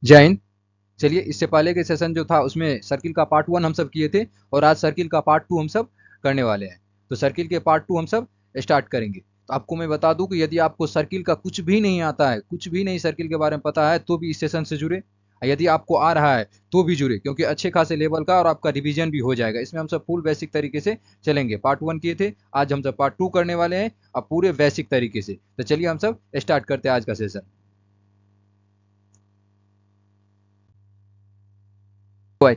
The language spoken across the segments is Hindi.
जय हिंद। चलिए, इससे पहले के सेशन जो था उसमें सर्किल का पार्ट 1 हम सब किए थे और आज सर्किल का पार्ट 2 हम सब करने वाले हैं। तो सर्किल के पार्ट 2 हम सब स्टार्ट करेंगे। तो आपको मैं बता दूं कि यदि आपको सर्किल का कुछ भी नहीं आता है, कुछ भी नहीं सर्किल के बारे में पता है, तो भी इस सेशन से जुड़े। यदि आपको आ रहा है तो भी जुड़े, क्योंकि अच्छे खासे लेवल का और आपका रिवीजन भी हो जाएगा। इसमें हम सब फुल बेसिक तरीके से चलेंगे। पार्ट 1 किए थे, आज हम सब पार्ट 2 करने वाले हैं, अब पूरे बेसिक तरीके से। तो चलिए हम सब स्टार्ट करते हैं आज का सेशन। भाई,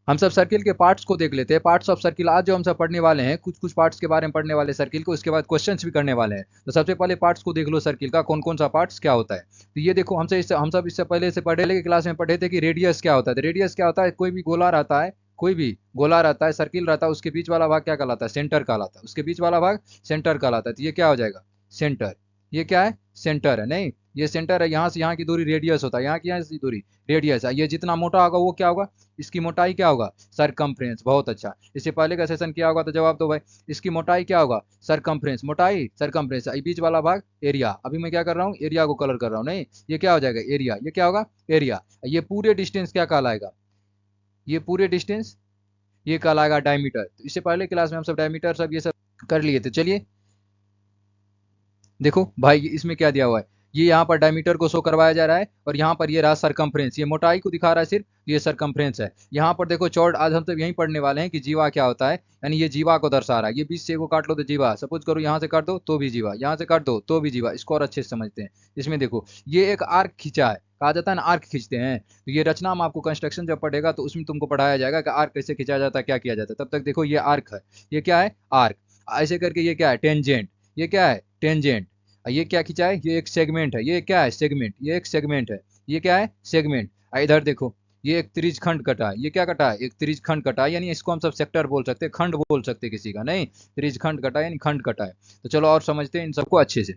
हम सब सर्किल के पार्ट्स को देख लेते हैं। पार्ट्स ऑफ सर्किल आज जो हम सब पढ़ने वाले हैं, कुछ कुछ पार्ट्स के बारे में पढ़ने वाले सर्किल को, इसके बाद क्वेश्चंस भी करने वाले हैं। तो सबसे पहले पार्ट्स को देख लो सर्किल का, कौन कौन सा पार्ट्स क्या होता है। तो ये देखो, हम सब इससे पहले से पहले की क्लास में पढ़े थे कि रेडियस क्या होता है। तो रेडियस क्या होता है, कोई भी गोला रहता है, कोई भी गोला रहता है, सर्किल रहता है, उसके बीच वाला भाग क्या कहलाता है, सेंटर कहलाता है। उसके बीच वाला भाग सेंटर कहलाता है। तो ये क्या हो जाएगा, सेंटर। ये क्या है, सेंटर है। नहीं, ये सेंटर है। यहाँ से यहाँ की दूरी रेडियस होता है, यहाँ की यहाँ की दूरी रेडियस है। ये जितना मोटा होगा वो क्या होगा, इसकी मोटाई क्या होगा, सरकमफ्रेंस। बहुत अच्छा, इससे पहले का सेशन किया होगा तो जवाब दो भाई। इसकी मोटाई क्या होगा, सरकमफ्रेंस। मोटाई सरकमफ्रेंस, बीच वाला भाग एरिया। अभी मैं क्या कर रहा हूँ, एरिया को कलर कर रहा हूँ। नहीं, ये क्या हो जाएगा, एरिया। ये क्या होगा, एरिया। ये पूरे डिस्टेंस क्या कहलाएगा, ये पूरे डिस्टेंस ये कहलाएगा डायमीटर। तो इससे पहले क्लास में हम सब डायमीटर सब ये सब कर लिए थे। चलिए देखो भाई, इसमें क्या दिया हुआ है, ये यहाँ पर डायमीटर को शो करवाया जा रहा है और यहाँ पर ये रहा सरकमफ्रेंस। ये मोटाई को दिखा रहा है सिर्फ, ये सरकमफ्रेंस है। यहाँ पर देखो चौड़, आज हम तो यही पढ़ने वाले हैं कि जीवा क्या होता है। यानी ये जीवा को दर्शा रहा है। ये बीच से को काट लो तो जीवा, सपोज करो यहाँ से काट दो तो भी जीवा, यहाँ से काट दो तो भी जीवा। इसको और अच्छे से समझते हैं। इसमें देखो, ये एक आर्क खींचा है, कहा जाता है ना आर्क खींचते हैं। तो ये रचना में आपको कंस्ट्रक्शन जब पढ़ेगा तो उसमें तुमको पढ़ाया जाएगा कि आर्क कैसे खींचा जाता है, क्या किया जाता है। तब तक देखो, ये आर्क है, ये क्या है, आर्क। ऐसे करके ये क्या है, टेंजेंट। ये क्या है, टेंजेंट। ये क्या खींचा है, ये एक सेगमेंट है। ये क्या है, सेगमेंट। ये एक सेगमेंट है। ये क्या है, सेगमेंट। इधर देखो, ये एक त्रिज खंड कटा है। ये क्या कटा है, एक त्रिज खंड कटा है। यानी इसको हम सब सेक्टर बोल सकते हैं, खंड बोल सकते हैं किसी का। नहीं, त्रिज खंड कटा है यानी खंड कटा है। तो चलो और समझते हैं इन सबको अच्छे से।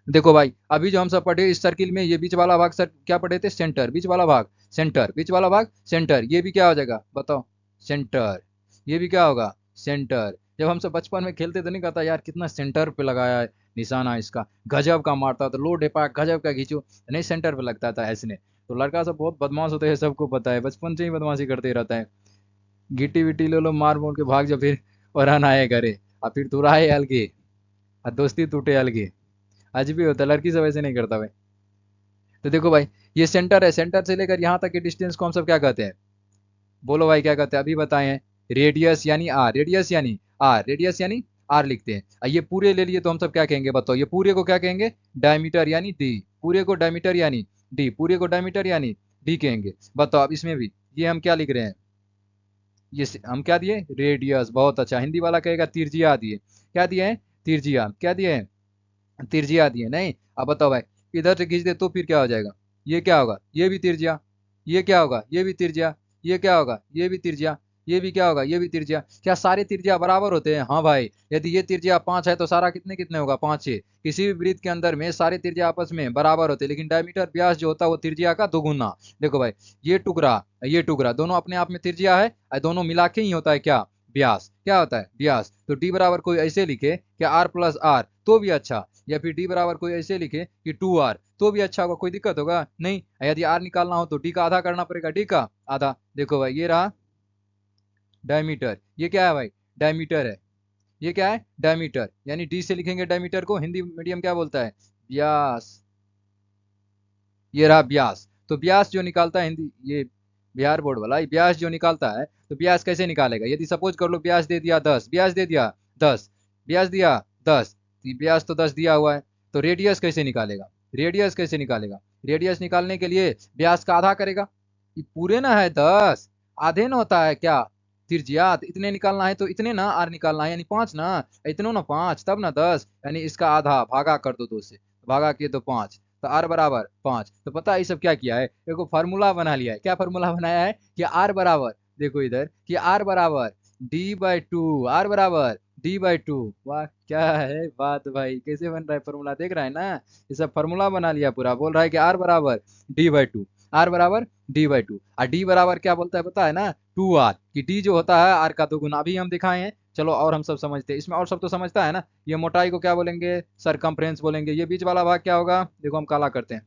देखो भाई, अभी जो हम सब पढ़े इस सर्किल में, ये बीच वाला भाग सर क्या पढ़े थे, सेंटर। बीच वाला भाग सेंटर, बीच वाला भाग सेंटर। ये भी क्या हो जाएगा बताओ, सेंटर। ये भी क्या होगा, सेंटर। जब हम सब बचपन में खेलते तो नहीं कहता यार कितना सेंटर पे लगाया है निशाना, इसका गजब का मारता, तो लो ढेपा गजब का खींचो, नहीं सेंटर पे लगता था ऐसने। तो लड़का सब बहुत बदमाश होते हैं, सबको पता है, बचपन से ही बदमाशी करते रहता है। गिट्टी विट्टी ले लो, मार मोड़ के भाग जा फिर, और आना है घरे। और फिर तू रहा है अलगे, और दोस्ती टूटे अलगे। आज भी होता है, लड़की सब ऐसे नहीं करता भाई। तो देखो भाई, ये सेंटर है। सेंटर से लेकर यहाँ तक के डिस्टेंस को हम सब क्या कहते हैं, बोलो भाई क्या कहते हैं, अभी बताए हैं। रेडियस यानी आर, रेडियस यानी आर, रेडियस यानी आर लिखते हैं। ये पूरे ले लिए तो हम सब क्या कहेंगे बताओ, ये पूरे को क्या कहेंगे, डायमीटर यानी डी। पूरे को डायमीटर यानी डी, पूरे को डायमीटर यानी डी कहेंगे। बताओ अब इसमें भी ये हम क्या लिख रहे हैं, ये हम क्या दिए, रेडियस। बहुत अच्छा, हिंदी वाला कहेगा तिरजिया दिए। क्या दिए हैं, तिरजिया। क्या दिए हैं, तिरजिया दिए। नहीं, अब बताओ भाई, इधर से खींच दे तो फिर क्या हो जाएगा, ये क्या होगा, ये भी तिरजिया। ये क्या होगा, ये भी तिरजिया। ये क्या होगा, ये भी तिरजिया। ये भी क्या होगा, ये भी तिरजिया। क्या सारे तिरजिया बराबर होते हैं, हाँ भाई। यदि ये तिरजिया 5 है तो सारा कितने कितने होगा, 5 6। किसी भी वृत्त के अंदर में सारे तिरजिया आपस में बराबर होते हैं, लेकिन डायमीटर व्यास जो होता है वो तिरजिया का दोगुना। देखो भाई, ये टुकड़ा, ये टुकड़ा दोनों अपने आप में तिरजिया है, और दोनों मिला के ही होता है क्या, व्यास। क्या होता है, व्यास। तो डी बराबर कोई ऐसे लिखे कि आर प्लस आर तो भी अच्छा, या फिर डी बराबर कोई ऐसे लिखे कि 2r तो भी अच्छा होगा, कोई दिक्कत होगा नहीं। यदि आर निकालना हो तो डी का आधा करना पड़ेगा, डी का आधा। देखो भाई, ये रहा डायमीटर। ये क्या है भाई, डायमीटर है। ये क्या है, डायमीटर। यानी डी से लिखेंगे डायमीटर को, हिंदी मीडियम क्या बोलता है, व्यास। ये रहा व्यास। तो व्यास जो निकालता है, हिंदी ये बिहार बोर्ड वाला, व्यास जो निकालता है तो व्यास कैसे निकालेगा। यदि सपोज कर लो व्यास दे दिया 10, व्यास दे दिया 10, व्यास दिया 10, व्यास तो 10 दिया हुआ है। तो रेडियस कैसे निकालेगा, रेडियस कैसे निकालेगा, रेडियस निकालने के लिए व्यास का आधा करेगा। ये पूरे ना है 10, आधे ना होता है क्या, तिरजियात इतने निकालना है तो इतने ना, आर निकालना है यानी 5 ना, इतने ना 5 तब ना 10, यानी इसका आधा भागा कर दो 2 से, भागा किए तो 5, तो आर बराबर 5। तो पता है ये सब क्या किया है, देखो फार्मूला बना लिया है। क्या फार्मूला बनाया है कि आर बराबर, देखो इधर कि आर बराबर d/2, आर बराबर d/2। वाह क्या है बात भाई, कैसे बन रहा है फार्मूला, देख रहा है ना। ये सब फार्मूला बना लिया पूरा, बोल रहा है कि आर बराबर d/2, आर बराबर d/2। और डी बराबर क्या बोलता है पता है ना, 2r, कि डी जो होता है आर का दोगुना। अभी हम दिखाए हैं, चलो और हम सब समझते हैं। इसमें और सब तो समझता है ना। ये मोटाई को क्या बोलेंगे, सरकमफ्रेंस बोलेंगे। ये बीच वाला भाग क्या होगा, देखो हम काला करते हैं,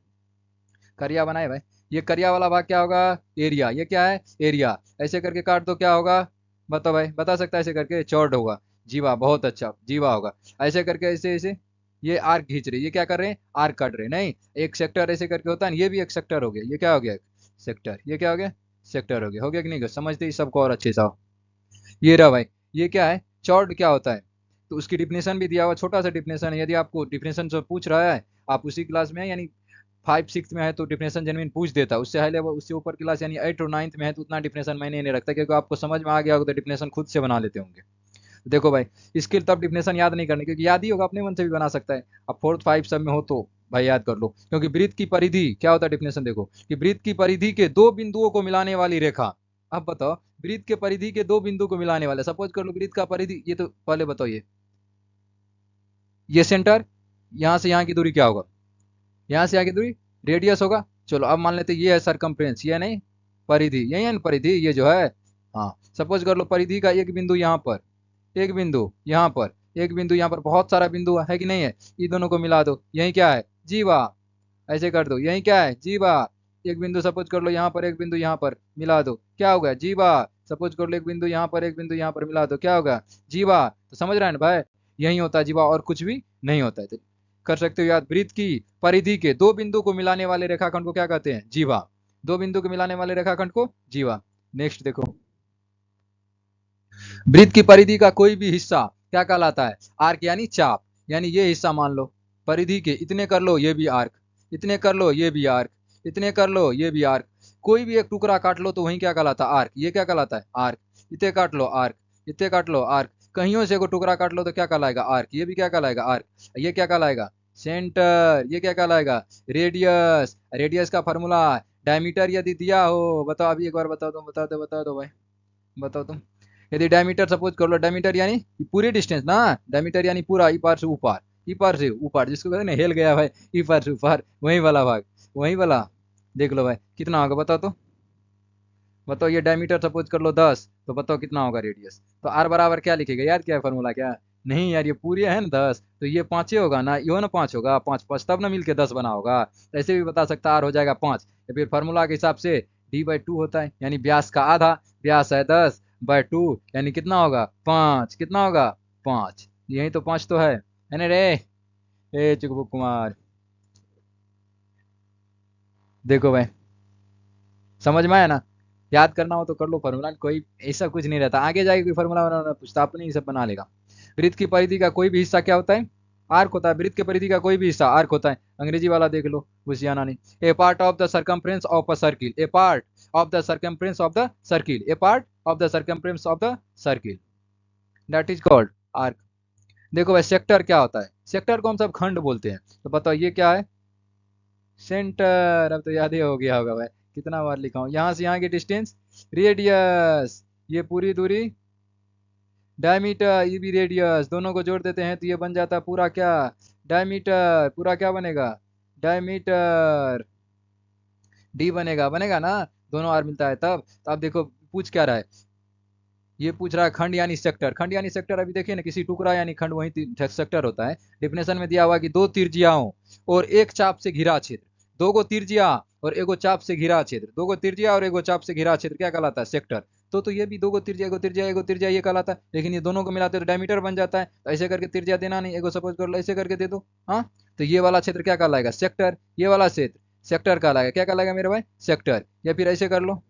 करिया बनाए भाई। ये करिया वाला भाग क्या होगा, एरिया। ये क्या है, एरिया। ऐसे करके काट दो, क्या होगा, बताओ भाई, बता सकता है ऐसे करके, चौड़ होगा। जीवा, बहुत अच्छा, जीवा होगा। ऐसे करके ऐसे ऐसे ये आर्क खींच रहे, ये क्या कर रहे हैं, आर्क काट रहे, नहीं एक सेक्टर ऐसे करके होता है ना, ये भी एक सेक्टर हो गया। ये क्या हो गया, सेक्टर। ये क्या हो गया, सेक्टर हो गया। हो गया कि नहीं, समझते ही सबको और अच्छे से। ये रहा भाई, ये क्या है, चॉर्ड क्या होता है, तो उसकी डिफिनेशन भी दिया हुआ, छोटा सा डिफिनेशन है। यदि आपको डिफिनेशन जो पूछ रहा है, आप उसी क्लास में है, यानी 5 6 में है तो डिफिनेशन जेनविन पूछ देता है। उससे हाई लेवल, उससे ऊपर क्लास यानी 8 और 9 में है तो उतना डिफिनेशन मैंने नहीं रखता, क्योंकि आपको समझ में आ गया होगा तो डिफिनेशन खुद से बना लेते होंगे। देखो भाई, इसके तब डिफिनेशन याद नहीं करनी, क्योंकि याद ही होगा, अपने मन से भी बना सकता है। अब 4th 5 सब में हो तो भाई याद कर लो, क्योंकि वृत्त की परिधि क्या होता है, डिफिनेशन देखो कि वृत्त की परिधि के दो बिंदुओं को मिलाने वाली रेखा। अब बताओ, वृत्त के परिधि के दो बिंदु को मिलाने वाले, सपोज कर लो वृत्त का परिधि, ये तो पहले बताओ, ये सेंटर, यहां से यहाँ की दूरी क्या होगा, यहाँ से यहाँ की दूरी रेडियस होगा। चलो अब मान लेते ये है सरकमफ्रेंस, ये नहीं परिधि, यही है ना परिधि, ये जो है। हाँ, सपोज कर लो परिधि का एक बिंदु यहाँ पर, एक बिंदु यहाँ पर, एक बिंदु यहाँ पर, बहुत सारा बिंदु है कि नहीं है, इन दोनों को मिला दो, यही क्या है, जीवा। ऐसे कर दो, यही क्या है, जीवा। एक बिंदु सपोज कर लो यहाँ पर, एक बिंदु यहाँ पर, मिला दो, क्या होगा, जीवा। सपोज कर लो एक बिंदु यहाँ पर, एक बिंदु यहाँ पर, मिला दो, क्या होगा, जीवा। तो समझ रहे हैं ना भाई, यही होता है जीवा, और कुछ भी नहीं होता है। तो कर सकते हो याद, वृत्त की परिधि के दो बिंदु को मिलाने वाले रेखाखंड को क्या कहते हैं, जीवा। दो बिंदु को मिलाने वाले रेखाखंड को जीवा। नेक्स्ट देखो, वृत्त की परिधि का कोई भी हिस्सा क्या कहलाता है, आर्क यानी चाप। यानी ये हिस्सा मान लो परिधि के, इतने कर लो ये भी आर्क, इतने कर लो ये भी आर्क, इतने कर लो ये भी आर्क। कोई भी एक टुकड़ा काट लो तो वही क्या कहलाता है, आर्क। ये क्या कहलाता है, आर्क। इतने काट लो आर्क, इतने काट लो आर्क। कहीं से को टुकड़ा काट लो तो क्या कहलाएगा, आर्क। ये भी क्या कहलाएगा, आर्क। ये क्या कहलाएगा, सेंटर। ये क्या कहलाएगा, रेडियस। रेडियस का फॉर्मूला, डायमीटर यदि दिया हो, बताओ अभी एक बार बता दो, बता दो, बता दो भाई, बताओ तुम। यदि डायमीटर सपोज कर लो, डायमीटर यानी पूरी डिस्टेंस ना, डायमीटर यानी पूरा, ई पार से ऊपर, ई पार से ऊपर, जिसको कहते हैं ना हेल गया भाई, ई पार से ऊपर, वही वाला भाग, वही वाला। देख लो भाई कितना होगा, बताओ तो, बताओ। ये डायमीटर सपोज कर लो 10, तो बताओ कितना होगा रेडियस। तो आर बराबर क्या लिखेगा, याद क्या है फॉर्मूला, क्या नहीं यार, ये पूरी है ना 10, तो ये 5 ही होगा ना, ये ना 5 होगा, 5 5 तब ना मिलके 10 बना होगा। तो ऐसे भी बता सकता, आर हो जाएगा 5, या फिर फार्मूला के हिसाब से d/2 होता है, यानी व्यास का आधा, व्यास है 10/2, यानी कितना होगा 5, कितना होगा 5, यही तो 5 तो है ना रे, ए चुकबुक कुमार। देखो भाई, समझ में आया ना, याद करना हो तो कर लो फॉर्मूला, कोई ऐसा कुछ नहीं रहता, आगे जाके कोई फॉर्मूला बनाना पूछता, अपने ही सब बना लेगा। वृत्त की परिधि का कोई भी हिस्सा क्या होता है, आर्क होता है। वृत्त की परिधि का कोई भी हिस्सा आर्क होता है। अंग्रेजी वाला देख लो, घुसियाना नहीं। A part of the circumference of a circle, a part of the circumference of the circle, a part of the circumference of the circle, that is called arc. देखो भाई, सेक्टर क्या होता है, सेक्टर को हम सब खंड बोलते हैं। तो बताओ ये क्या है, सेंटर। अब तो याद ही हो गया होगा भाई, कितना बार लिखा हूं, यहां से यहाँ की डिस्टेंस रेडियस, ये पूरी दूरी डायमीटर, ये भी रेडियस, दोनों को जोड़ देते हैं तो ये बन जाता है पूरा क्या, डायमीटर। पूरा क्या बनेगा, डायमीटर। डी बनेगा, बनेगा ना, दोनों आर मिलता है तब। तो अब देखो पूछ क्या रहा है, ये पूछ रहा है खंड यानी सेक्टर। खंड यानी सेक्टर, अभी देखिए ना, किसी टुकड़ा यानी खंड वही सेक्टर होता है। डिफिनेशन में दिया हुआ कि दो त्रिज्याओं और एक चाप से घिरा क्षेत्र, दो गो त्रिज्या और एगो चाप से घिरा क्षेत्र, दो गो त्रिज्या और एगो चाप से घिरा क्षेत्र क्या कहलाता है, सेक्टर। तो ये भी दो गो त्रिज्या, एगो त्रिज्या, एगो त्रिज्या, ये कहलाता है। लेकिन ये दोनों को मिलाते तो डायमीटर बन जाता है। तो ऐसे करके त्रिज्या देना नहीं, एगो सपोज कर लो ऐसे करके दे दो। हाँ, तो ये वाला क्षेत्र क्या कहलाएगा, सेक्टर। ये वाला क्षेत्र सेक्टर कहलाएगा, क्या कहलाएगा मेरे भाई, सेक्टर। या फिर ऐसे कर लो,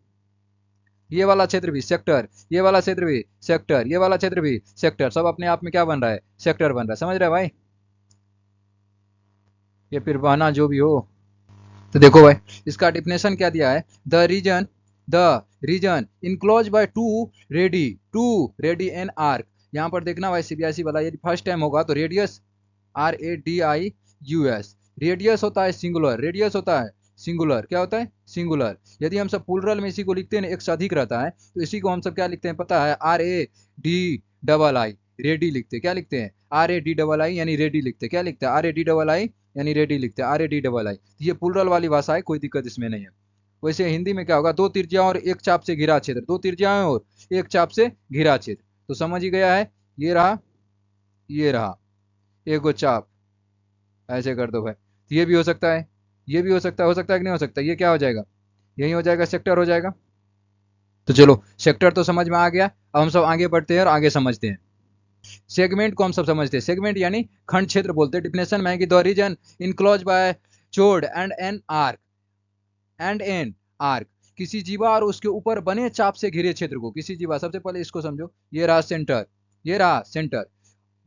ये वाला क्षेत्र भी सेक्टर, ये वाला क्षेत्र भी सेक्टर, ये वाला क्षेत्र भी सेक्टर, सब अपने आप में क्या बन रहा है, सेक्टर बन रहा है। समझ रहे भाई, ये फिर बहाना जो भी हो। तो देखो भाई, इसका डिफिनेशन क्या दिया है, the region enclose by two radii an arc. यहाँ पर देखना भाई, सीबीएसई वाला यदि फर्स्ट टाइम होगा तो रेडियस, RADIUS, रेडियस होता है सिंगुलर, रेडियस होता है सिंगुलर, क्या होता है सिंगुलर। यदि हम सब प्लूरल में इसी को लिखते हैं, एक से अधिक रहता है, तो इसी को हम सब क्या लिखते हैं पता है, RADII, रेडी लिखते हैं। क्या लिखते हैं, RADII, यानी रेडी लिखते हैं। क्या लिखते हैं, RADII, यानी रेडी लिखते हैं, RADII। ये प्लूरल वाली भाषा है, कोई दिक्कत इसमें नहीं है। वैसे हिंदी में क्या होगा, दो त्रिज्याओं और एक चाप से घिरा क्षेत्र, दो त्रिज्याओं और एक चाप से घिरा क्षेत्र। तो समझ ही गया है, ये रहा, ये रहा एगो चाप, ऐसे कर दो भाई। तो ये भी हो सकता है, ये भी हो सकता है कि नहीं हो सकता, ये क्या हो जाएगा, यही हो जाएगा, सेक्टर हो जाएगा। तो चलो सेक्टर तो समझ में आ गया, अब हम सब आगे बढ़ते हैं और आगे समझते हैं। सेगमेंट को हम सब समझते हैं, सेगमेंट यानी खंड क्षेत्र बोलते हैं। डिफिनेशन में है कि द रीजन इनक्लोज बाय चोड एंड एन आर्क, किसी जीवा और उसके ऊपर बने चाप से घिरे क्षेत्र को, किसी जीवा, सबसे पहले इसको समझो, ये रहा सेंटर, ये रहा सेंटर।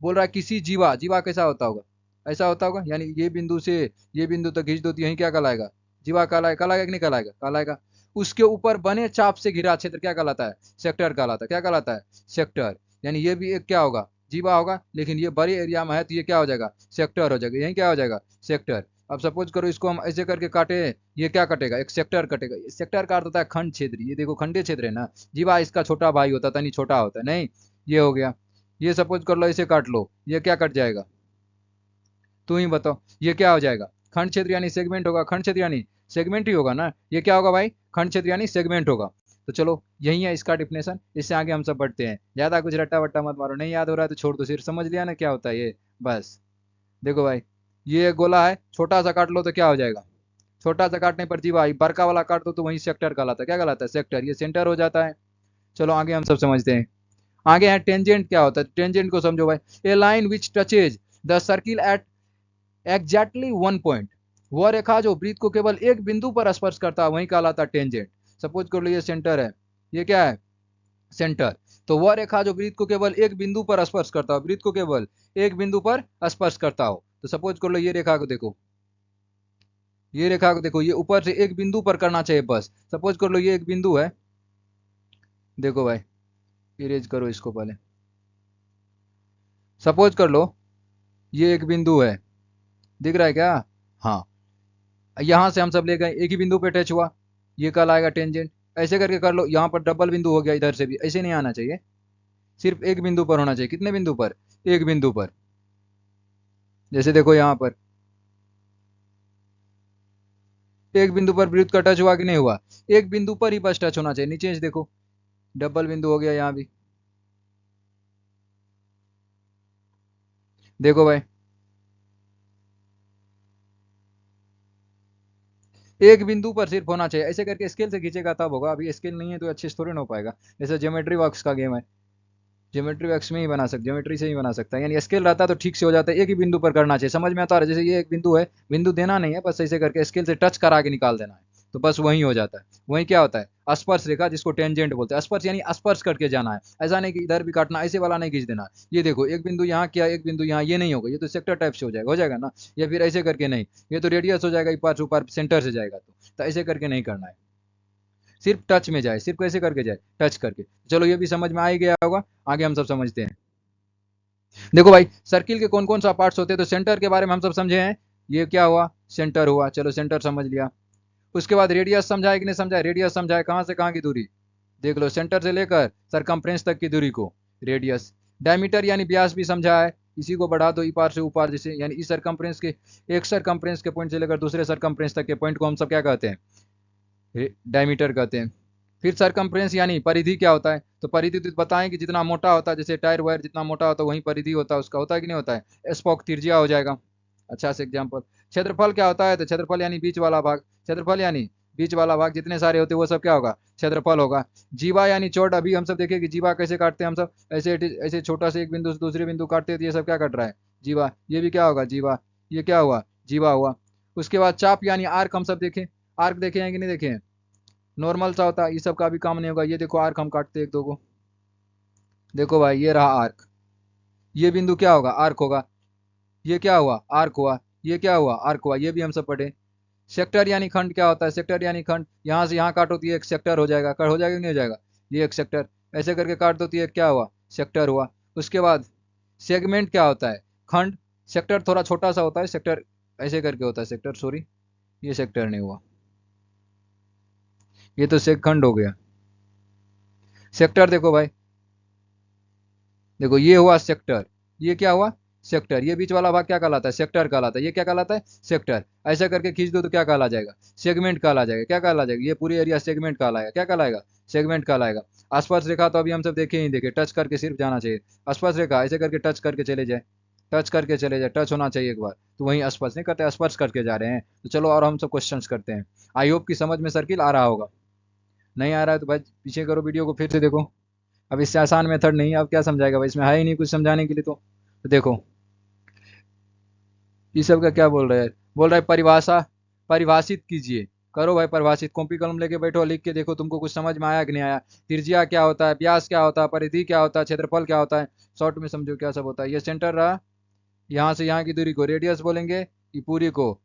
बोल रहा है किसी जीवा, जीवा कैसा होता होगा, ऐसा होता होगा, यानी ये बिंदु से ये बिंदु तक खींच दो तो यही क्या कहलाएगा, जीवा कहलाएगा, कहलाएगा कि नहीं कहलाएगा, कहलाएगा। उसके ऊपर बने चाप से घिरा क्षेत्र क्या कहलाता है, सेक्टर कहलाता है। क्या कहलाता है, सेक्टर। यानी ये भी एक क्या होगा, जीवा होगा, लेकिन ये बड़े एरिया में है तो ये क्या हो जाएगा, सेक्टर हो जाएगा, यही क्या हो जाएगा, सेक्टर। अब सपोज करो इसको हम ऐसे करके काटे, ये क्या कटेगा, एक सेक्टर कटेगा। सेक्टर का अर्थ होता है खंड क्षेत्र, ये देखो खंडीय क्षेत्र है ना, जीवा इसका छोटा भाई होता था, नहीं छोटा होता है, नहीं, ये हो गया। ये सपोज कर लो इसे काट लो, ये क्या कट जाएगा, तू ही बताओ, ये क्या हो जाएगा, खंड क्षेत्र यानी सेगमेंट होगा, खंड क्षेत्र यानी सेगमेंट ही होगा ना, ये क्या होगा भाई, खंड क्षेत्र यानी सेगमेंट होगा। तो चलो यही है इसका डिफिनेशन, इससे आगे हम सब बढ़ते हैं। ज्यादा कुछ रट्टा वट्टा मत मारो, नहीं याद हो रहा है तो छोड़ दो, सिर्फ समझ लिया ना क्या होता है ये, बस। देखो भाई, ये गोला है, छोटा सा काट लो तो क्या हो जाएगा, छोटा सा काटने पर जी भाई बड़का वाला काट दो तो वही सेक्टर कहलाता है। क्या कहलाता है, सेक्टर, ये सेंटर हो जाता है। चलो आगे हम सब समझते हैं। आगे है टेंजेंट, क्या होता है, टेंजेंट को समझो भाई, a line which touches the circle at exactly one point, वह रेखा जो वृत्त को केवल एक बिंदु पर स्पर्श करता है वही कहलाता है टेंजेंट। सपोज कर लो ये सेंटर है, ये क्या है, सेंटर। तो वह रेखा जो वृत्त को केवल एक बिंदु पर स्पर्श करता हो, वृत्त को केवल एक बिंदु पर स्पर्श करता हो, तो सपोज कर लो ये रेखा को देखो, ये रेखा को देखो, ये ऊपर से एक बिंदु पर करना चाहिए बस। सपोज कर लो ये एक बिंदु है, देखो भाई, इरेज करो इसको पहले। सपोज कर लो ये एक बिंदु है, दिख रहा है क्या, हाँ, यहां से हम सब ले गए, एक ही बिंदु पे टच हुआ, ये कल आएगा टेंजेंट। ऐसे करके कर लो, यहाँ पर डबल बिंदु हो गया, इधर से भी ऐसे नहीं आना चाहिए, सिर्फ एक बिंदु पर होना चाहिए। कितने बिंदु पर, एक बिंदु पर। जैसे देखो यहाँ पर एक बिंदु पर वृत्त का टच हुआ कि नहीं हुआ, एक बिंदु पर ही बस टच होना चाहिए। नीचे से देखो डबल बिंदु हो गया यहाँ भी, देखो भाई, एक बिंदु पर सिर्फ होना चाहिए। ऐसे करके स्केल से खींचेगा तब होगा, अभी स्केल नहीं है तो अच्छे से थोड़ी ना हो पाएगा। जैसे ज्योमेट्री बॉक्स का गेम है, ज्योमेट्री बॉक्स में ही बना सकते, ज्योमेट्री से ही बना सकता है, यानी स्केल रहता है तो ठीक से हो जाता है, एक ही बिंदु पर करना चाहिए। समझ में आता है, जैसे ये एक बिंदु है, बिंदु देना नहीं है, बस ऐसे करके स्केल से टच करा के निकाल देना है, तो बस वही हो जाता है। वही क्या होता है, स्पर्श रेखा, जिसको टेंजेंट बोलते हैं। स्पर्श यानी स्पर्श करके जाना है, ऐसा नहीं कि इधर भी काटना, ऐसे वाला नहीं खींच देना। ये देखो एक बिंदु यहाँ किया, एक बिंदु यहाँ, ये नहीं होगा, ये तो सेक्टर टाइप से हो जाएगा ना। या फिर ऐसे करके नहीं, ये तो रेडियस हो जाएगा, ऊपर ऊपर सेंटर से जाएगा, तो ऐसे करके नहीं करना है, सिर्फ टच में जाए, सिर्फ कैसे करके जाए, टच करके। चलो ये भी समझ में आ ही गया होगा, आगे हम सब समझते हैं। देखो भाई सर्किल के कौन कौन सा पार्ट्स होते हैं, तो सेंटर के बारे में हम सब समझे हैं, ये क्या हुआ, सेंटर हुआ, चलो सेंटर समझ लिया। उसके बाद रेडियस समझाए कि नहीं समझाए, रेडियस समझाए, कहां से कहां की दूरी, देख लो सेंटर से लेकर सरकमफ्रेंस तक की दूरी को रेडियस। डायमीटर यानी व्यास भी समझा है, इसी को बढ़ा दो इपार से ऊपर, जैसे यानी इस सरकमफ्रेंस के, एक सरकमफ्रेंस के पॉइंट से लेकर दूसरे सरकमफ्रेंस तक के पॉइंट को हम सब क्या कहते हैं, डायमीटर कहते हैं। फिर सरकमफ्रेंस यानी परिधि क्या होता है, तो परिधि तो बताएं कि जितना मोटा होता है, जैसे टायर वायर जितना मोटा होता है वही परिधि होता है उसका, होता है कि नहीं होता है, स्पोक त्रिज्या हो जाएगा। अच्छा से एग्जाम्पल। क्षेत्रफल क्या होता है, तो क्षेत्रफल यानी बीच वाला भाग, क्षेत्रफल यानी बीच वाला भाग, जितने सारे होते हैं वो सब क्या होगा, क्षेत्रफल होगा। जीवा यानी चोट, अभी हम सब देखें कि जीवा कैसे काटते हैं हम सब, ऐसे ऐसे छोटा से एक बिंदु से दूसरे बिंदु काटते हैं, तो ये सब क्या कट रहा है, जीवा, ये भी क्या होगा, जीवा, ये क्या हुआ, जीवा हुआ। उसके बाद चाप यानी आर्क, हम सब देखें, आर्क देखे हैं कि नहीं देखे हैं, नॉर्मल सा होता है, ये सब का भी काम नहीं होगा। ये देखो आर्क हम काटते हैं एक दो को, देखो भाई ये रहा आर्क, ये बिंदु क्या होगा, आर्क होगा, ये क्या हुआ, आर्क हुआ, ये क्या हुआ, आर्क हुआ, ये भी हम सब पढ़े। सेक्टर यानी खंड क्या होता है, सेक्टर यानी खंड, यहाँ से यहाँ काटो तो ये एक सेक्टर हो जाएगा, कर हो जाएगा कि नहीं हो जाएगा, ये एक सेक्टर। ऐसे करके काट दो तो ये क्या हुआ, सेक्टर हुआ। उसके बाद सेगमेंट क्या होता है, खंड। सेक्टर थोड़ा छोटा सा होता है, सेक्टर ऐसे करके होता है सेक्टर, सॉरी ये सेक्टर नहीं हुआ, ये तो सेकंड हो गया। सेक्टर देखो भाई, देखो ये हुआ सेक्टर, ये क्या हुआ, सेक्टर। ये बीच वाला भाग क्या कहलाता है, सेक्टर कहलाता है। ये क्या कहलाता है, सेक्टर। ऐसा करके खींच दो तो क्या कहला जाएगा, सेगमेंट कहला जाएगा। क्या कहला जाएगा, ये पूरी एरिया सेगमेंट कहलाएगा, क्या कहलाएगा, सेगमेंट कहलाएगा। आसपास रेखा तो अभी हम सब देखे ही देखे, टच करके सिर्फ जाना चाहिए, आसपास रेखा ऐसे करके टच करके चले जाए, टच करके चले जाए, टच होना चाहिए एक बार, तो वहीं स्पर्श नहीं करते, स्पर्श करके जा रहे हैं। तो चलो और हम सब क्वेश्चंस करते हैं। आई होप की समझ में सर्किल आ रहा होगा। नहीं आ रहा है तो भाई पीछे करो, वीडियो को फिर से देखो। अब इससे आसान मेथड नहीं, अब क्या समझाएगा भाई, इसमें है ही नहीं कुछ समझाने के लिए। तो देखो ये सब का क्या बोल रहा है, बोल रहा है परिभाषा, परिभाषित कीजिए। करो भाई परिभाषित, कॉपी कलम लेके बैठो, लिख के देखो तुमको कुछ समझ में आया कि नहीं आया। त्रिज्या क्या होता है, व्यास क्या होता है, परिधि क्या होता है, क्षेत्रफल क्या होता है, शॉर्ट में समझो क्या सब होता है। ये सेंटर रहा, यहाँ से यहाँ की दूरी को रेडियस बोलेंगे, ये पूरी को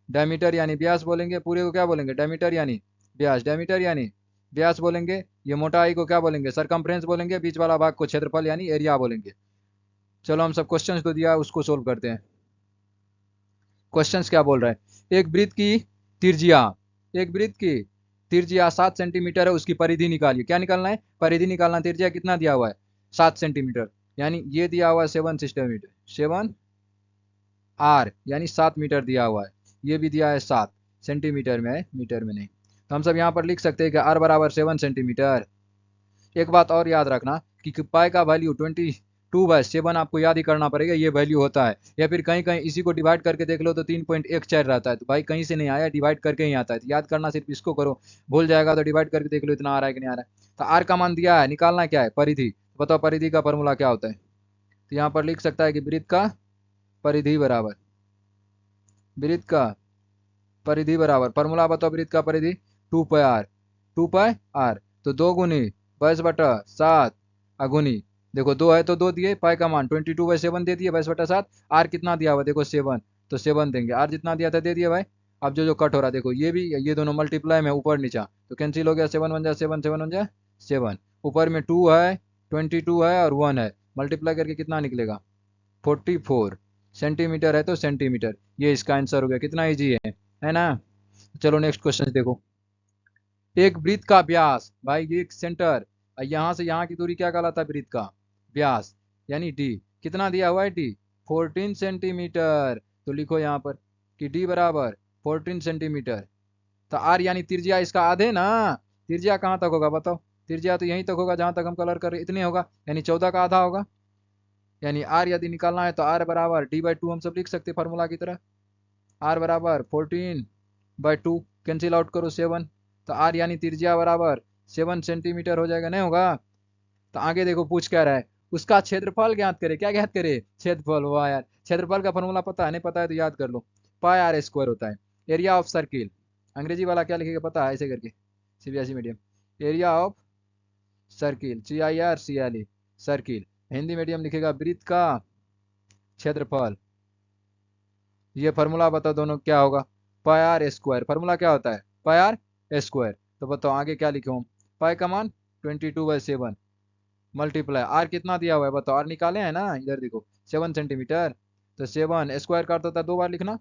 डायमीटर यानी व्यास बोलेंगे, पूरे को क्या बोलेंगे, डायमीटर यानी व्यास, डायमीटर यानी व्यास बोलेंगे। ये मोटाई को क्या बोलेंगे, सरकमफ्रेंस बोलेंगे। बीच वाला भाग को क्षेत्रफल यानी एरिया बोलेंगे। चलो हम सब क्वेश्चंस तो दिया, उसको सोल्व करते हैं। क्वेश्चंस क्या बोल रहा है, एक वृत्त की त्रिज्या, एक वृत्त की त्रिज्या 7 सेंटीमीटर है, उसकी परिधि निकालिए। क्या निकालना है, परिधि निकालना। त्रिज्या कितना दिया हुआ है, 7 सेंटीमीटर, यानी ये दिया हुआ है 7 सेंटीमीटर, 7 r यानी 7 मीटर दिया हुआ है। ये भी दिया है 7 सेंटीमीटर में है, मीटर में नहीं। तो हम सब यहाँ पर लिख सकते हैं कि r बराबर 7 सेंटीमीटर। एक बात और याद रखना कि पाई का वैल्यू 22/7 आपको याद ही करना पड़ेगा, ये वैल्यू होता है। या फिर कहीं कहीं इसी को डिवाइड करके देख लो तो 3.14 रहता है। तो भाई कहीं से नहीं आया, डिवाइड करके ही आता है। तो याद करना सिर्फ इसको करो, भूल जाएगा तो डिवाइड करके देख लो इतना आ रहा है कि नहीं आ रहा है। तो आर का मान दिया है, निकालना क्या है, परिधि। बताओ परिधि का फॉर्मूला क्या होता है। तो यहाँ पर लिख सकता है कि वृत्त का परिधि बराबर, वृत्त का परिधि बराबर, फॉर्मूला बताओ वृत्त का परिधि, 2πr, 2πr। तो 2 × 22/7 अगुनी, देखो 2 है तो 2 दिए, पाई का मान 22/7 दे दिए, 22/7। आर कितना दिया हुआ देखो 7, तो 7 देंगे। आर जितना दिया था दे दिया भाई। अब जो जो कट हो रहा है देखो, ये भी ये दोनों मल्टीप्लाई में ऊपर नीचा, तो कैंसिल हो गया। 7 × 1 = 7, 7 × 1 = 7। ऊपर में 2 है, 22 है और 1 है, मल्टीप्लाई करके कितना निकलेगा, 44 सेंटीमीटर है तो सेंटीमीटर। ये इसका आंसर हो गया। कितना ईजी है ना। चलो नेक्स्ट क्वेश्चन देखो। एक वृत्त का व्यास, भाई ये एक सेंटर, यहाँ से यहाँ की दूरी क्या कहलाता है, वृत्त का व्यास यानी डी। कितना दिया हुआ है, डी 14 सेंटीमीटर। तो लिखो यहाँ पर कि डी बराबर 14 सेंटीमीटर। तो आर यानी त्रिज्या इसका आधे ना, त्रिज्या कहाँ तक होगा बताओ, त्रिज्या तो यहीं तक होगा जहां तक हम कलर कर रहे, इतने होगा, यानी 14 का आधा होगा। यानी आर यदि निकालना है तो आर बराबर d/2 हम सब लिख सकते फार्मूला की तरह। आर बराबर 14/2, कैंसिल आउट करो 7। तो आर यानी त्रिज्या बराबर 7 सेंटीमीटर हो जाएगा, नहीं होगा। तो आगे देखो पूछ क्या रहा है, उसका क्षेत्रफल ज्ञात करे। क्या ज्ञात करे, क्षेत्रफल। वाह यार, क्षेत्रफल का फॉर्मूला पता है, नहीं पता है तो याद कर लो, πr² होता है। एरिया ऑफ सर्किल, अंग्रेजी वाला क्या लिखेगा पता है, ऐसे करके, CBSE medium, area of circle, CIRCLE, circle. Hindi medium लिखेगा वृत्त का क्षेत्रफल। ये फार्मूला बताओ दोनों क्या होगा, πr²। फार्मूला क्या होता है, πr²। तो बताओ आगे क्या लिखे, पाई का मान 22/7 मल्टीप्लाई आर कितना दिया हुआ है बताओ, आर निकाले हैं ना, इधर देखो 7 सेंटीमीटर। तो 7 स्क्वायर का होता है 2 बार लिखना।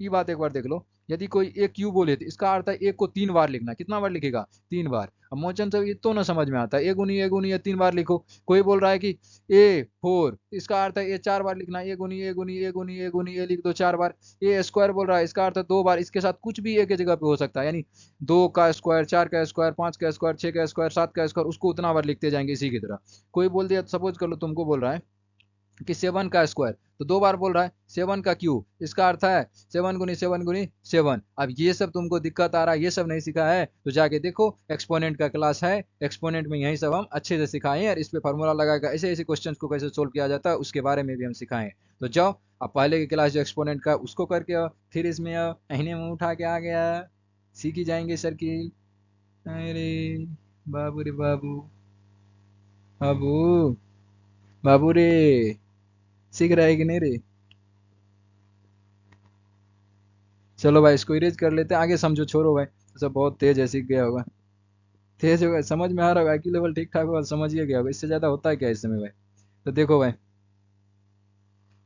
ये बात एक बार देख लो, यदि कोई एक क्यू बोले तो इसका अर्थ है एक को 3 बार लिखना। कितना बार लिखेगा, 3 बार। अब मोचन से ये तो ना समझ में आता है, ए गुनी ये 3 बार लिखो। कोई बोल रहा है कि A4, इसका अर्थ है ए 4 बार लिखना, ए गुनी ए गुनी ए गुनी ए गुनी ए लिख दो 4 बार। A² बोल रहा है, इसका अर्थ है 2 बार। इसके साथ कुछ भी एक जगह पे हो सकता है, यानी 2 का स्क्वायर, 4 का स्क्वायर, 5 का स्क्वायर, 6 का स्क्वायर, 7 का स्क्वायर, उसको उतना बार लिखते जाएंगे इसी की तरह। कोई बोल दिया, सपोज कर लो तुमको बोल रहा है कि 7 का स्क्वायर, तो 2 बार बोल रहा है। 7 का क्यूब, इसका अर्थ है 7 × 7 × 7। अब ये सब तुमको दिक्कत आ रहा है, ये सब नहीं सिखा है तो जाके देखो, एक्सपोनेंट का क्लास है, एक्सपोनेंट में यही सब हम अच्छे से सिखाएं और इस पे फार्मूला लगाकर ऐसे ऐसे क्वेश्चंस को कैसे सोल्व किया जाता है उसके बारे में भी हम सिखाएं। तो जाओ अब पहले की क्लास जो एक्सपोनेंट का उसको करके आओ, फिर इसमें आओ, अहने मुंह उठा के आ गया, सीख ही जाएंगे सर्किल। अरे बाबू रे बाबू, बाबू, बाबू रे, सीख रहा है कि नहीं रे। चलो भाई इसको इरेज कर लेते हैं, आगे समझो, छोड़ो भाई, तो सब बहुत तेज है, सीख गया होगा, तेज होगा, समझ में आ रहा होगा, IQ लेवल ठीक ठाक होगा, समझिए गया होगा, इससे ज्यादा होता है क्या इस समय भाई। तो देखो भाई,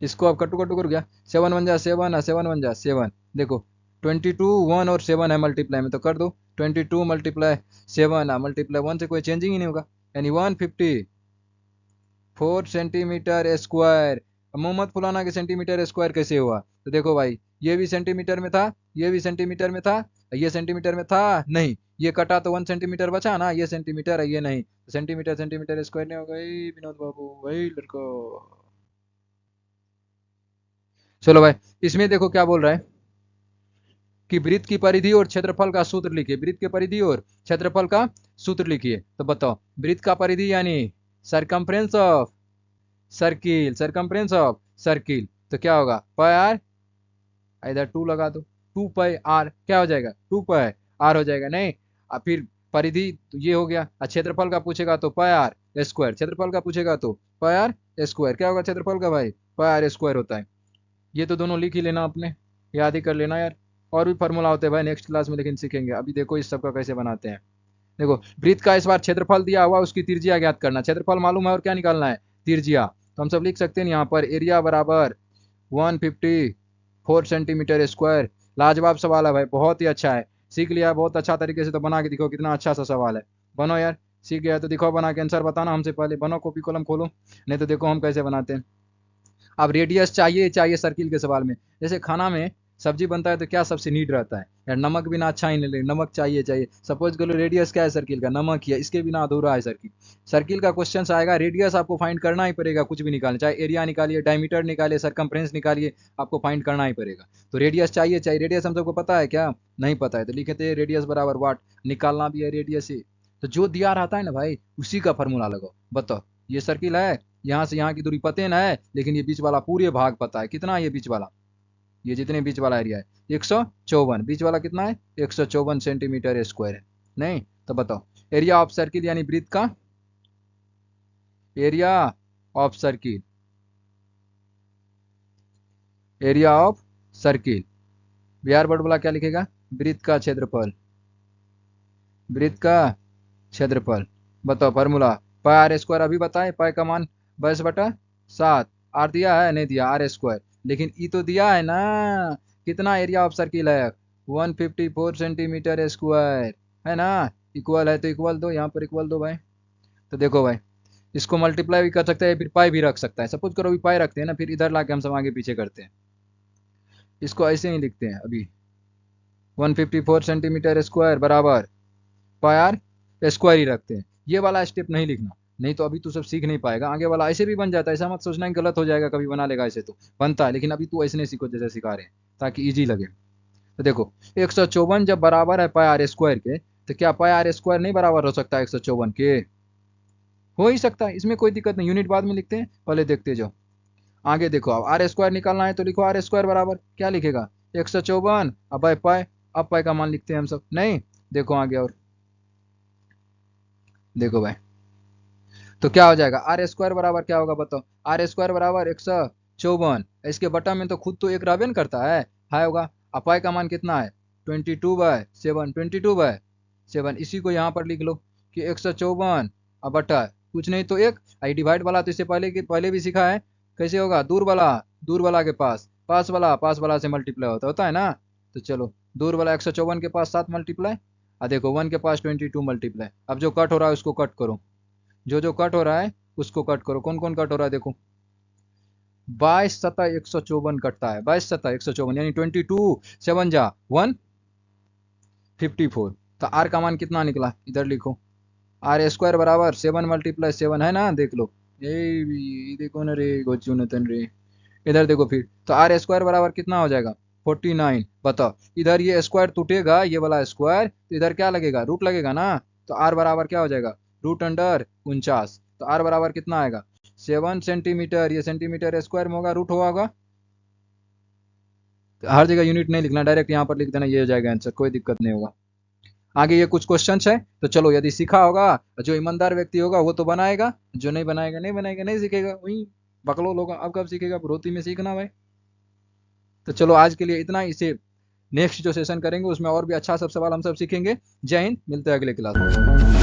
इसको अब कटू कटू कर गया, 7 × 1 = 7 है, 7 × 1 = 7। देखो 22, 1 और 7 है मल्टीप्लाई में, तो कर दो 22 × 7 है, मल्टीप्लाई 1 से कोई चेंजिंग ही नहीं होगा, यानी 154 सेंटीमीटर स्क्वायर। अब मुंह मत फुलाना कि सेंटीमीटर स्क्वायर कैसे हुआ। तो देखो भाई, ये भी सेंटीमीटर में था, ये भी सेंटीमीटर में था, ये सेंटीमीटर में था नहीं, ये कटा तो 1 सेंटीमीटर बचा ना, ये सेंटीमीटर है ये नहीं, तो सेंटीमीटर सेंटीमीटर स्क्वायर नहीं होगा। विनोद बाबू वही लड़को। चलो भाई, इसमें देखो क्या बोल रहा है कि वृत्त की परिधि और क्षेत्रफल का सूत्र लिखिए। वृत्त की परिधि और क्षेत्रफल का सूत्र लिखिए। तो बताओ, वृत्त का परिधि यानी circumference of circle, circumference of circle, तो क्या होगा, पाई आर, इधर 2 लगा दो, 2 पाई आर, क्या हो जाएगा, 2 पाई आर हो जाएगा। नहीं, अब फिर परिधि तो ये हो गया, क्षेत्रफल का पूछेगा तो पाई आर स्क्वायर, क्षेत्रफल का पूछेगा तो पाई आर स्क्वायर, क्या होगा क्षेत्रफल का भाई, पाई आर स्क्वायर होता है। ये तो दोनों लिख ही लेना, आपने याद ही कर लेना यार। और भी फार्मूला होते हैं भाई नेक्स्ट क्लास में, लेकिन सीखेंगे। अभी देखो इस सब का कैसे बनाते हैं। देखो, वृत्त का इस बार क्षेत्रफल दिया हुआ, उसकी त्रिज्या ज्ञात करना। क्षेत्रफल मालूम है और क्या निकालना है, त्रिज्या। तो हम सब लिख सकते हैं यहाँ पर एरिया बराबर 154 सेंटीमीटर स्क्वायर। लाजवाब सवाल है भाई, बहुत ही अच्छा है, सीख लिया बहुत अच्छा तरीके से। तो बना के दिखो, कितना अच्छा सा सवाल है। बनो यार, सीख गया तो दिखाओ बना के, आंसर बताना हमसे पहले। बनो, कॉपी कलम खोलो, नहीं तो देखो हम कैसे बनाते हैं। अब रेडियस चाहिए सर्किल के सवाल में। जैसे खाना में सब्जी बनता है तो क्या सबसे नीड रहता है यार, नमक बिना अच्छा ही नहीं लगे, नमक चाहिए। सपोज करो रेडियस क्या है सर्किल का, नमक ही है, इसके बिना अधूरा है सर्किल। सर्किल का क्वेश्चन आएगा, रेडियस आपको फाइंड करना ही पड़ेगा, कुछ भी निकालें, चाहे एरिया निकालिए, डायमीटर निकालिए, सरकमफ्रेंस निकालिए, आपको फाइंड करना ही पड़ेगा। तो रेडियस चाहिए। रेडियस हम सबको पता है क्या, नहीं पता है तो लिखे थे रेडियस बराबर वाट, निकालना भी है रेडियस से। तो जो दिया रहता है ना भाई, उसी का फॉर्मूला लगाओ। बताओ, ये सर्किल है, यहाँ से यहाँ की दूरी पते ना है, लेकिन ये बीच वाला पूरे भाग पता है कितना, ये बीच वाला, ये जितने बीच वाला एरिया है 154, बीच वाला कितना है 154 सेंटीमीटर स्क्वायर है। नहीं तो बताओ, एरिया ऑफ सर्किल यानी वृत्त का area of circle, area of circle, Bihar board वाला क्या लिखेगा, वृत्त का क्षेत्रफल, वृत्त का क्षेत्रफल। बताओ फॉर्मूला, पाई आर स्क्वायर अभी बताए, पाई का मान 22/7, आर दिया है नहीं दिया, आर स्क्वायर, लेकिन ई तो दिया है ना, कितना एरिया ऑफ सर्किल है 154 सेंटीमीटर स्क्वायर, है ना। इक्वल है तो इक्वल दो, यहाँ पर इक्वल दो भाई। तो देखो भाई, इसको मल्टीप्लाई भी कर सकते हैं, फिर पाई भी रख सकता है। सपोज करो अभी पाई रखते हैं ना, फिर इधर लाके हम सब आगे पीछे करते हैं, इसको ऐसे ही लिखते हैं अभी, 154 सेंटीमीटर स्क्वायर बराबर पाई आर स्क्वायर ही रखते हैं। ये वाला स्टेप नहीं लिखना, नहीं तो अभी तू सब सीख नहीं पाएगा। आगे वाला ऐसे भी बन जाता है, ऐसा मत सोचना कि गलत हो जाएगा, कभी बना लेगा, ऐसे तो बनता है, लेकिन अभी तू ऐसे नहीं सीखो जैसे सिखा रहे हैं, ताकि इजी लगे। तो देखो, 154 जब बराबर है पाई आर स्क्वायर के, तो क्या पाई आर स्क्वायर नहीं बराबर हो सकता 154 के, हो ही सकता है, इसमें कोई दिक्कत नहीं। यूनिट बाद में लिखते हैं, पहले देखते जाओ। आगे देखो, अब आर स्क्वायर निकालना है तो लिखो आर स्क्वायर बराबर क्या लिखेगा 154, अब बाय पाई, अब पाई का मान लिखते हैं हम सब। नहीं, देखो आगे और देखो भाई, तो क्या हो जाएगा, आर स्क्वायर बराबर क्या होगा बताओ, आर स्क्वायर बराबर 154, इसके बटा में तो खुद तो एक रावेन करता है, हाई होगा। अपाई का मान कितना है 22/7, 22/7, इसी को यहाँ पर लिख लो कि 154 अब बटा कुछ नहीं तो एक, आई डिवाइड वाला तो इससे पहले भी सीखा है, कैसे होगा, दूर वाला के पास, पास वाला से मल्टीप्लाई होता है ना। तो चलो, दूर वाला 154 के पास 7 मल्टीप्लाई, देखो 1 के पास 22 मल्टीप्लाई। अब जो कट हो रहा है उसको कट करो, जो कट हो रहा है उसको कट करो। कौन कौन कट हो रहा है देखो, 22/7 कटता है, 22/7 यानी 22 7 जा 154। तो आर का मान कितना निकला, इधर लिखो, आर स्क्वायर बराबर 7 × 7 है ना, देख लो, ये देखो ना रे गोचू नतन रे, इधर देखो फिर, तो आर स्क्वायर बराबर कितना हो जाएगा 49। बताओ, इधर ये स्क्वायर टूटेगा, ये वाला स्क्वायर, तो इधर क्या लगेगा, रूट लगेगा ना। तो आर बराबर क्या हो जाएगा, √49। तो आर बराबर कितना आएगा 7 सेंटीमीटर, ये सेंटीमीटर स्क्वायर में होगा, रूट होगा। तो हर जगह यूनिट नहीं लिखना, डायरेक्ट यहाँ पर लिख देना, ये हो जाएगा आंसर, कोई दिक्कत नहीं होगा। आगे ये कुछ क्वेश्चन है, तो चलो, यदि सीखा होगा, जो ईमानदार व्यक्ति होगा वो तो बनाएगा, जो नहीं बनाएगा नहीं सीखेगा, वही बकलो लोग। अब कब सीखेगा, रोती में सीखना भाई। तो चलो आज के लिए इतना, इसे नेक्स्ट जो सेशन करेंगे उसमें और भी अच्छा सब सवाल हम सब सीखेंगे। जय हिंद, मिलते हैं अगले क्लास में।